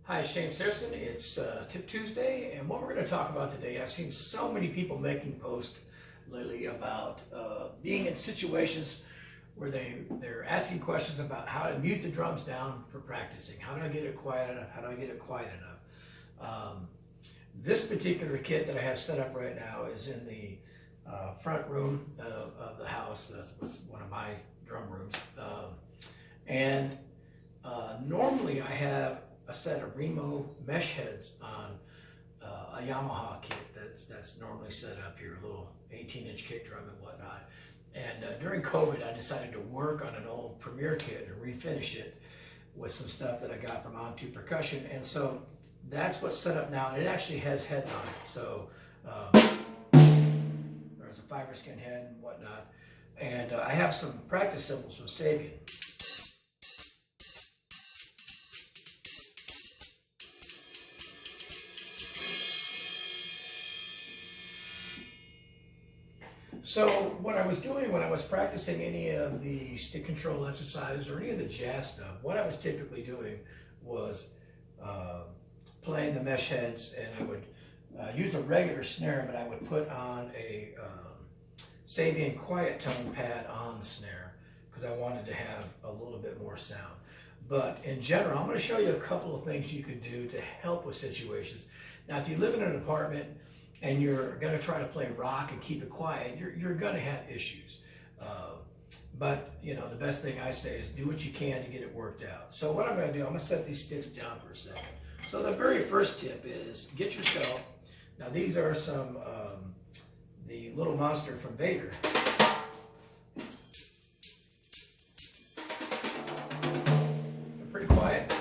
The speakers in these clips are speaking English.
Hi, it's JamesAnimalHarrison. It's Tip Tuesday, and what we're going to talk about today, I've seen so many people making posts lately about being in situations where they're asking questions about how to mute the drums down for practicing. How do I get it quiet enough? How do I get it quiet enough? This particular kit that I have set up right now is in the front room of the house. That's one of my drum rooms. Normally I have a set of Remo mesh heads on a Yamaha kit that's normally set up here, a little 18-inch kick drum and whatnot. And during COVID, I decided to work on an old Premier kit and refinish it with some stuff that I got from On2 Percussion. And so that's what's set up now. And it actually has heads on it. So there's a fiber skin head and whatnot. And I have some practice cymbals from Sabian. So what I was doing when I was practicing any of the stick control exercises or any of the jazz stuff, what I was typically doing was playing the mesh heads, and I would use a regular snare, but I would put on a Sabian quiet tone pad on the snare because I wanted to have a little bit more sound. But in general, I'm going to show you a couple of things you can do to help with situations. Now, if you live in an apartment and you're going to try to play rock and keep it quiet, you're going to have issues. But, you know, the best thing I say is do what you can to get it worked out. So what I'm going to do, I'm going to set these sticks down for a second. So the very first tip is get yourself, now these are some, the little monster from Vader. They're pretty quiet.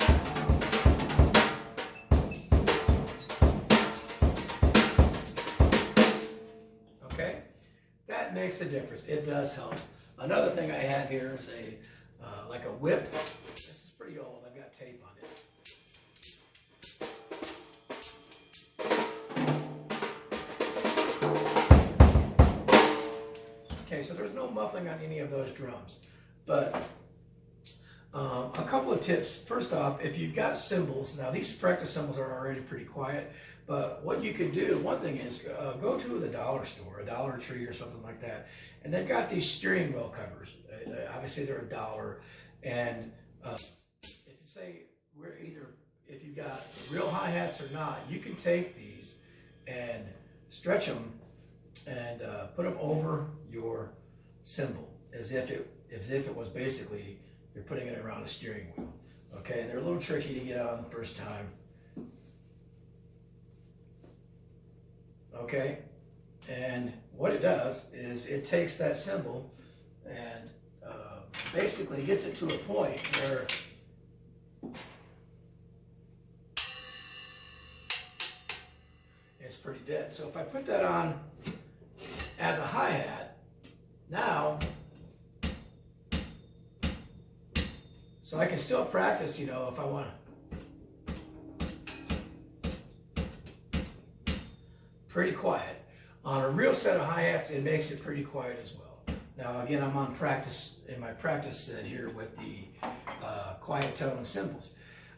That makes a difference. It does help. Another thing I have here is a like a whip. This is pretty old. I've got tape on it. Okay, so there's no muffling on any of those drums, but a couple of tips. First off, if you've got cymbals, now these practice cymbals are already pretty quiet, but what you could do, one thing is go to the dollar store, a Dollar Tree or something like that, and they've got these steering wheel covers. Obviously they're $1, and if you say if you've got real hi-hats or not, you can take these and stretch them and put them over your cymbal as if it was basically you're putting it around a steering wheel. Okay, they're a little tricky to get on the first time. Okay, and what it does is it takes that cymbal and basically gets it to a point where it's pretty dead. So if I put that on as a hi-hat, now, so I can still practice, you know, if I want to. Pretty quiet. On a real set of hi-hats, it makes it pretty quiet as well. Now, again, I'm on practice, in my practice set here with the quiet tone cymbals.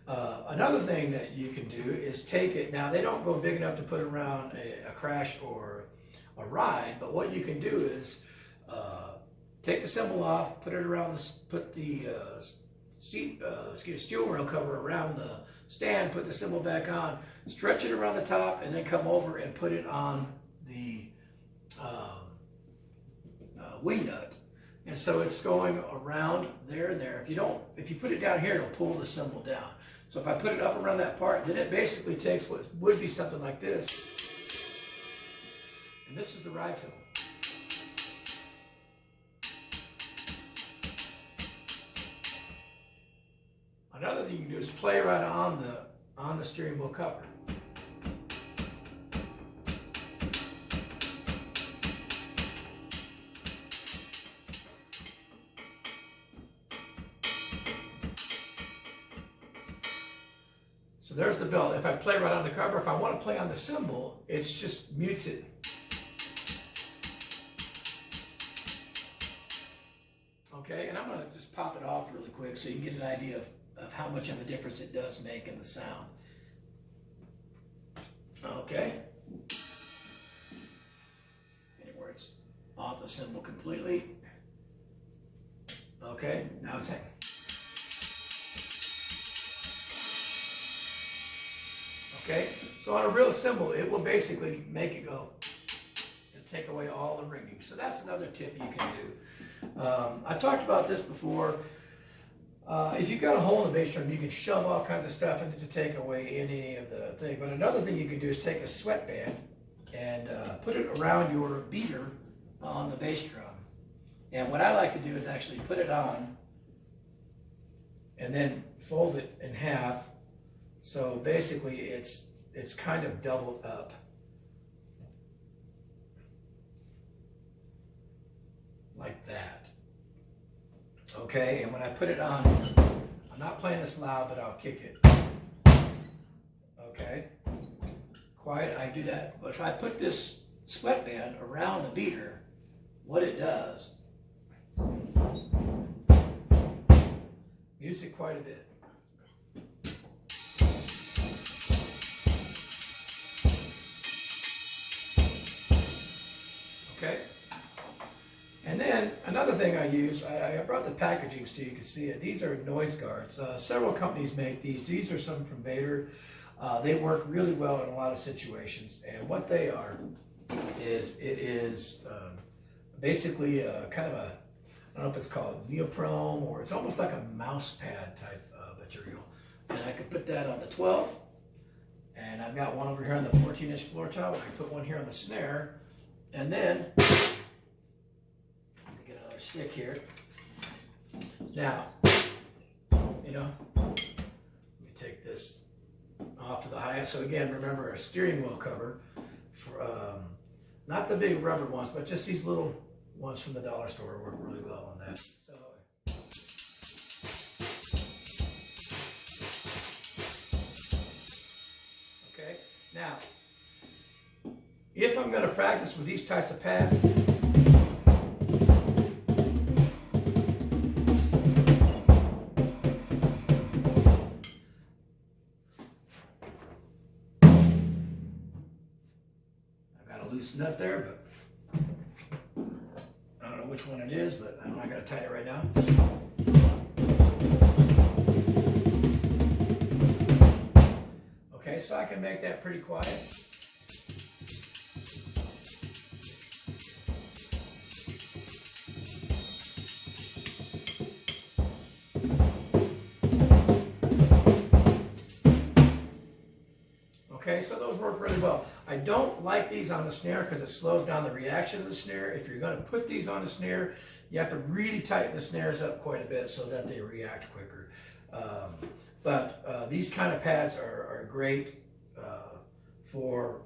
Another thing that you can do is take it, now they don't go big enough to put around a crash or a ride, but what you can do is take the cymbal off, put it around put the steering wheel cover around the stand, put the cymbal back on, stretch it around the top, and then come over and put it on the wing nut. And so it's going around there and there. If you put it down here, it'll pull the cymbal down. So if I put it up around that part, then it basically takes what would be something like this, and this is the ride cymbal. Another thing you can do is play right on the steering wheel cover. So there's the bell. If I play right on the cover, if I want to play on the cymbal, it just mutes it. Okay, and I'm going to just pop it off really quick so you can get an idea of how much of a difference it does make in the sound. Okay. Anywhere it's off the cymbal completely. Okay, now it's hanging. Okay, so on a real cymbal, it will basically make it go and take away all the ringing. So that's another tip you can do. I talked about this before. If you've got a hole in the bass drum, you can shove all kinds of stuff in it to take away any of the thing. But another thing you can do is take a sweatband and put it around your beater on the bass drum. And what I like to do is actually put it on and then fold it in half. So basically it's kind of doubled up. Like that. Okay, and when I put it on, I'm not playing this loud, but I'll kick it. Okay, quiet, I do that. But if I put this sweatband around the beater, what it does, mutes it quite a bit. Okay. And then another thing I use, I brought the packaging so you can see it. These are noise guards. Several companies make these. These are some from Vader. They work really well in a lot of situations. And what they are is, it is basically a kind of a, I don't know if it's called neoprene, or it's almost like a mouse pad type material. And I could put that on the 12. And I've got one over here on the 14-inch floor top. I can put one here on the snare. And then stick here. Now, you know, let me take this off to the highest. So again, remember, a steering wheel cover for not the big rubber ones, but just these little ones from the dollar store work really well on that. So, okay, now, if I'm going to practice with these types of pads, loosen up there, but I don't know which one it is, but I'm not going to tighten it right now. Okay, so I can make that pretty quiet. Okay, so those work really well. I don't like these on the snare because it slows down the reaction of the snare. If you're going to put these on the snare, you have to really tighten the snares up quite a bit so that they react quicker. But these kind of pads are great for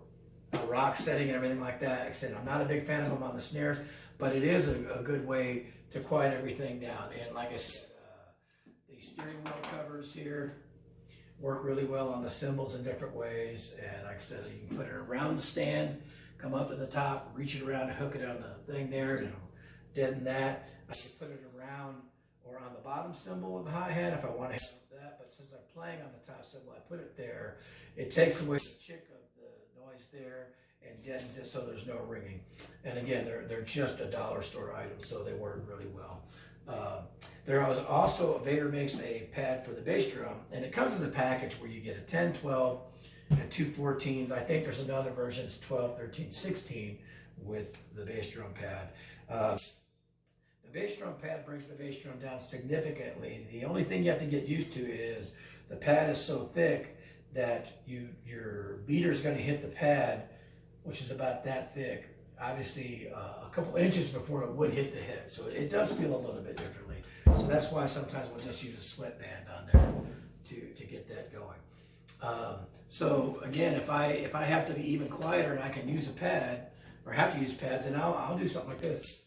a rock setting and everything like that. Like I said, I'm not a big fan of them on the snares, but it is a good way to quiet everything down. And like I said, the steering wheel covers here work really well on the cymbals in different ways. And like I said, you can put it around the stand, come up to the top, reach it around and hook it on the thing there, and it'll deaden that. I can put it around or on the bottom cymbal of the hi-hat if I want to have that, but since I'm playing on the top cymbal, I put it there. It takes away the chick of the noise there and deadens it so there's no ringing. And again, they're just a dollar store item, so they work really well. There is also, Vader makes a pad for the bass drum, and it comes as a package where you get a 10, 12, and 2 14s. I think there's another version, it's 12, 13, 16 with the bass drum pad. The bass drum pad brings the bass drum down significantly. The only thing you have to get used to is the pad is so thick that your beater is going to hit the pad, which is about that thick, obviously a couple inches before it would hit the head. So it does feel a little bit differently. So that's why sometimes we'll just use a sweatband on there to get that going. So again, if I have to be even quieter and I can use a pad, or have to use pads, then I'll do something like this.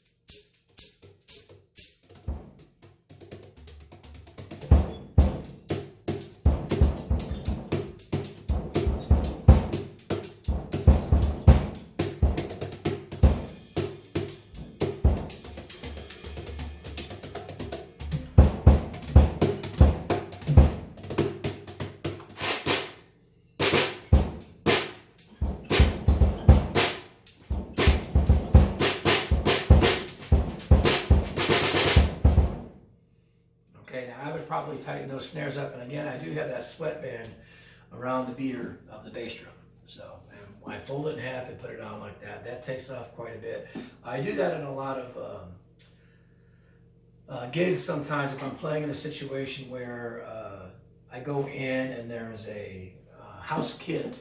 properly tighten those snares up. And again, I do have that sweatband around the beater of the bass drum. So, and I fold it in half and put it on like that. That takes off quite a bit. I do that in a lot of gigs sometimes if I'm playing in a situation where I go in and there's a house kit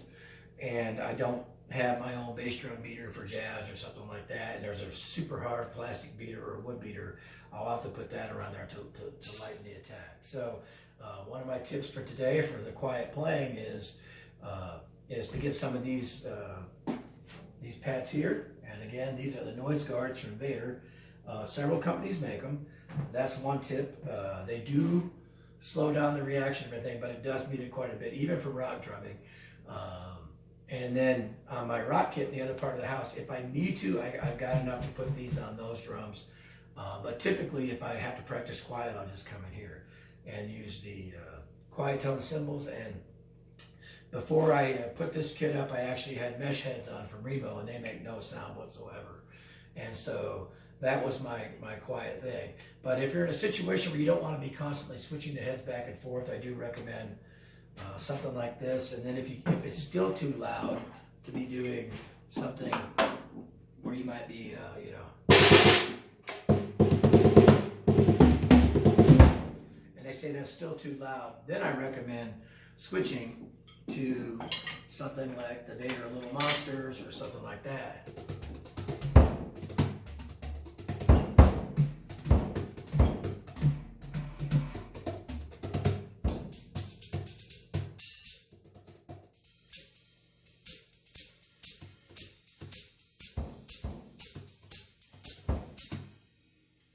and I don't have my own bass drum beater for jazz or something like that, and there's a super hard plastic beater or wood beater, I'll have to put that around there to lighten the attack. So one of my tips for today for the quiet playing is to get some of these pads here. And again, these are the noise guards from Vader. Several companies make them. That's one tip. They do slow down the reaction of everything, but it does mute it quite a bit, even for rock drumming. And then on my rock kit in the other part of the house, if I need to, I've got enough to put these on those drums. But typically, if I have to practice quiet, I'll just come in here and use the quiet tone cymbals. And before I put this kit up, I actually had mesh heads on from Remo, and they make no sound whatsoever. And so that was my quiet thing. But if you're in a situation where you don't want to be constantly switching the heads back and forth, I do recommend something like this. And then if it's still too loud to be doing something where you might be, and they say that's still too loud, then I recommend switching to something like the Vader Little Monsters or something like that.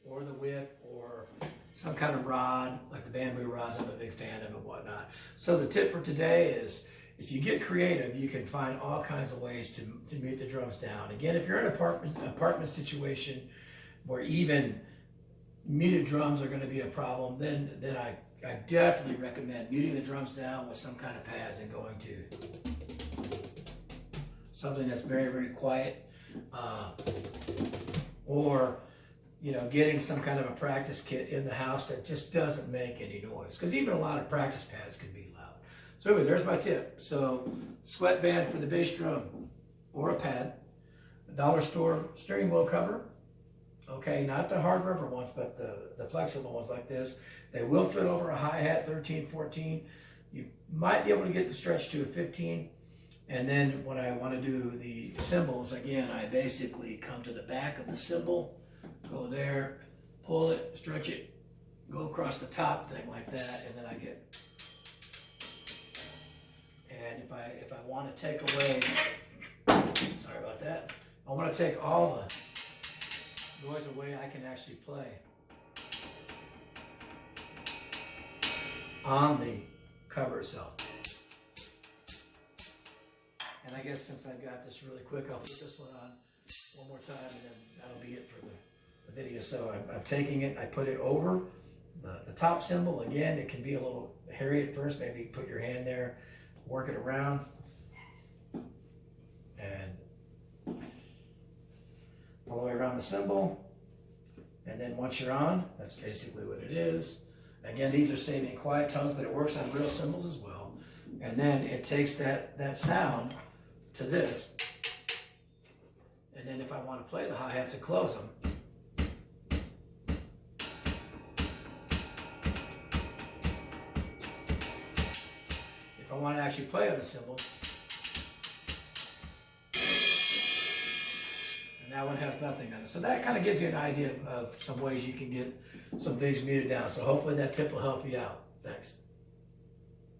Or the whip, or some kind of rod, like the bamboo rods. I'm a big fan of and whatnot. So the tip for today is, if you get creative, you can find all kinds of ways to mute the drums down. Again, if you're in an apartment situation where even muted drums are going to be a problem, then I definitely recommend muting the drums down with some kind of pads and going to something that's very, very quiet, or getting some kind of a practice kit in the house that just doesn't make any noise, because even a lot of practice pads can be loud. So anyway, there's my tip. So sweatband for the bass drum or a pad, a dollar store steering wheel cover. Okay, not the hard rubber ones, but the flexible ones like this. They will fit over a hi-hat 13, 14. You might be able to get the stretch to a 15. And then when I want to do the cymbals, again, I basically come to the back of the cymbal, go there, pull it, stretch it, go across the top thing like that, and then I get. And if I want to take away, sorry about that, I want to take all the noise away, I can actually play on the cover itself. And I guess since I've got this really quick, I'll put this one on one more time, and then that'll be it for the video. So I'm taking it, I put it over the top cymbal. Again, it can be a little hairy at first. Maybe put your hand there, work it around, and all the way around the cymbal. And then once you're on, that's basically what it is. Again, these are saving quiet tones, but it works on real cymbals as well. And then it takes that sound to this. And then if I want to play the hi-hats and close them, if I want to actually play on the cymbal, and that one has nothing on it. So that kind of gives you an idea of some ways you can get some things muted down. So hopefully that tip will help you out. Thanks.